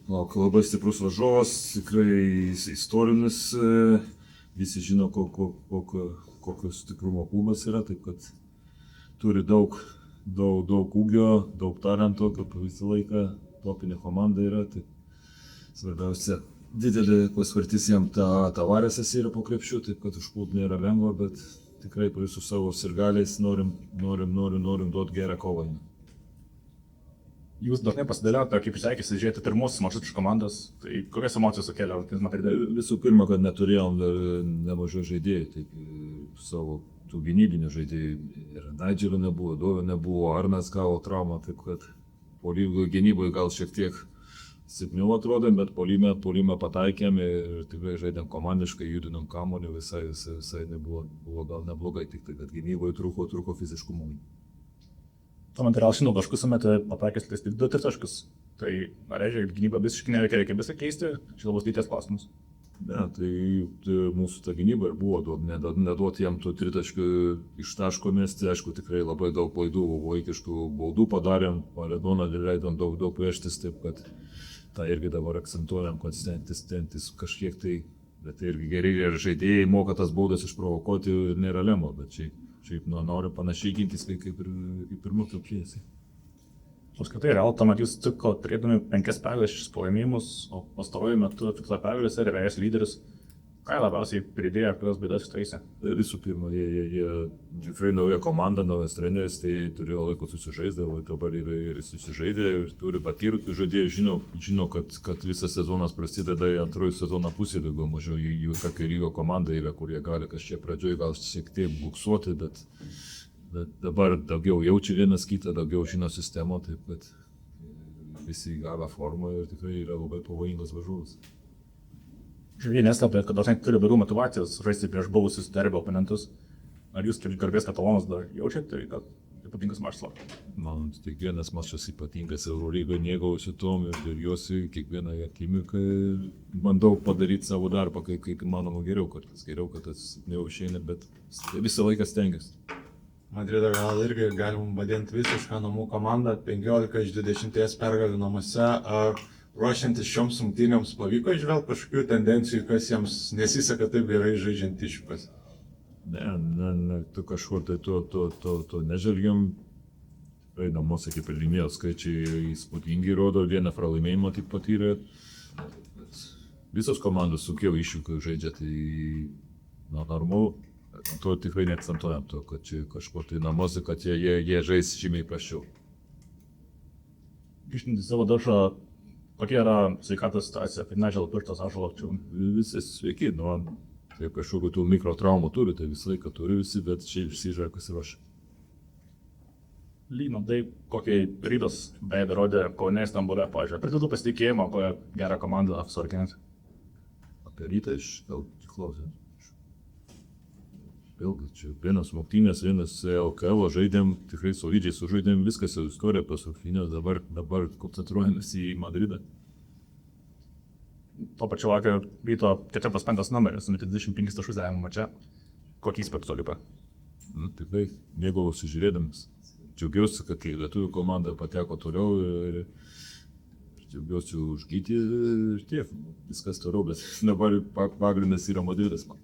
Laukia labai stiprus varžovas, tikrai istorinis, visi žino, kokio stiprumo klubas yra, taip kad turi daug ūgio, daug talento, kaip visą laiką topinė komanda yra. Tai svarbiausia, didelė pasvartis jam Tavaresas yra po krepšiu, taip kad užpult nėra lengva, bet tikrai su savo sirgaliais norim duoti gerą kovą. Jūs dažnai pasidėliote, kaip sekėsi žiūrėti pirmus mačus iš komandos, tai kokias emocijas sukėlė rungtynės Madride? Visų pirma, kad neturėjom nemažai žaidėjų, taip savo tų gynybinių žaidėjų. Ir Naidželio nebuvo, Dovio nebuvo, Arnas gavo traumą, taip kad gynyboje gal šiek tiek silpniau atrodėm, bet puolime pataikėm ir tikrai žaidėm komandiškai, judinom kamuolį, visai buvo gal neblogai, tik tai, kad gynyboje trūko fiziškumo. Tuomet ir Alšino taškus sumetė pataikęs 2 tritaškius. Tai reiškia, kad gynyba visiškai nereikia visą keisti, čia labai sudėties klausimus. Ne, tai mūsų ta gynyba ir buvo neduoti jam tų tritaškių iš taško mesti, aišku, tikrai labai daug klaidų, vaikiškų baudų padarėm, Maradona leidom daug prieštis, taip kad tą irgi dabar akcentuojam, kad stengtis kažkiek tai, bet tai irgi geri ir žaidėjai moka tas baudas išprovokuoti ir nėra lengva, bet šiaip noriu panašiai gintis kaip ir mūsų plėsiai. Apskritai, Real tuomet jūs turėdami 5 pergalės šis pralaimėjimus, o pastaruoju metu fiksuoja pergalės ir vėjas lyderis. Ką labiausiai pridėjo, kurios bėdas ištaisė? Visų pirma, jie tikrai nauja komanda, naujas treneris, tai turėjo laiko susižaisti, dabar ir susižaidė, ir turi patirtų žaidėjų, žino, kad visas sezonas prasideda į antrojų sezoną pusę, daugiau mažiau jų tokia lygo komanda yra, kurie gali kažkiek pradžioj gal šiek tiek buksuoti, bet dabar daugiau jaučia vienas kitą, daugiau žino sistemą, taip kad visi gavę formą ir tikrai yra labai pavojingas varžovas. Žaidėjai neslėpė, kad dažnai turi daugiau motyvacijos žaisti prieš buvusius derbio oponentus. Ar jūs kaip garbės katalonas dar jaučiate, kad ypatingas mačas laukia? Man kiekvienas mačas ypatingas, Eurolygoje mėgaujuosi tom ir džiaugiuosi kiekvieną akimirką ir bandau padaryti savo darbą, kaip įmanoma geriau, kad tas neužeina, bet visą laiką stengiuosi. Madrido Real irgi galim vadinti visišką namų komandą, 15 iš 20 pergalių namuose. Ruošiantis šioms rungtynėms pavyko išvelgti kažkokių tendencijų, kas jiems nesiseka taip gerai žaidžiant išvykas? Ne, tu kažkur tai to nežvelgiam. Namuose, kaip ir minėjau, skaičiai įspūdingi rodo, vieną pralaimėjimą tik patyrė. Visos komandos sunkiau iššūkių žaidžia, tai normalu. To tikrai neakcentuojam, kad čia kažkur tai namuose, kad jie žais žymiai prasčiau. Grįžtant į savo daržą, kokia yra sveikatos situacija, kaip Naidželo pirštas Ąžuolo čia? Visi sveiki, taip kažkokių tų mikrotraumų turi, tai visą laiką turi visi, bet šiaip visi žai pasiruošę. Lyginant tai, kokį Rytas beje rodė Kaune Stambule, pavyzdžiui, pridėtų pasitikėjimo, kokią gerą komandą suarkinėt? Apie Rytą gal klausė. Vėlgi, čia vienas rungtynės, vienas LKL, žaidėm, tikrai solidžiai sužaidėm, viskas jau istorija pas rungtynės, dabar koncentruojamės į Madridą. Tuo pačiu vakar Ryto 4-5 numeris, numetė 25 taškus lemiamame mače. Kokį įspūdį to lipa? Tikrai mėgaujuosi žiūrėdamas. Džiaugiausi, kad lietuvių komanda pateko toliau ir džiaugiausi už Gytį ir tiek. Viskas toliau, bet dabar pagrindas yra Madridas man.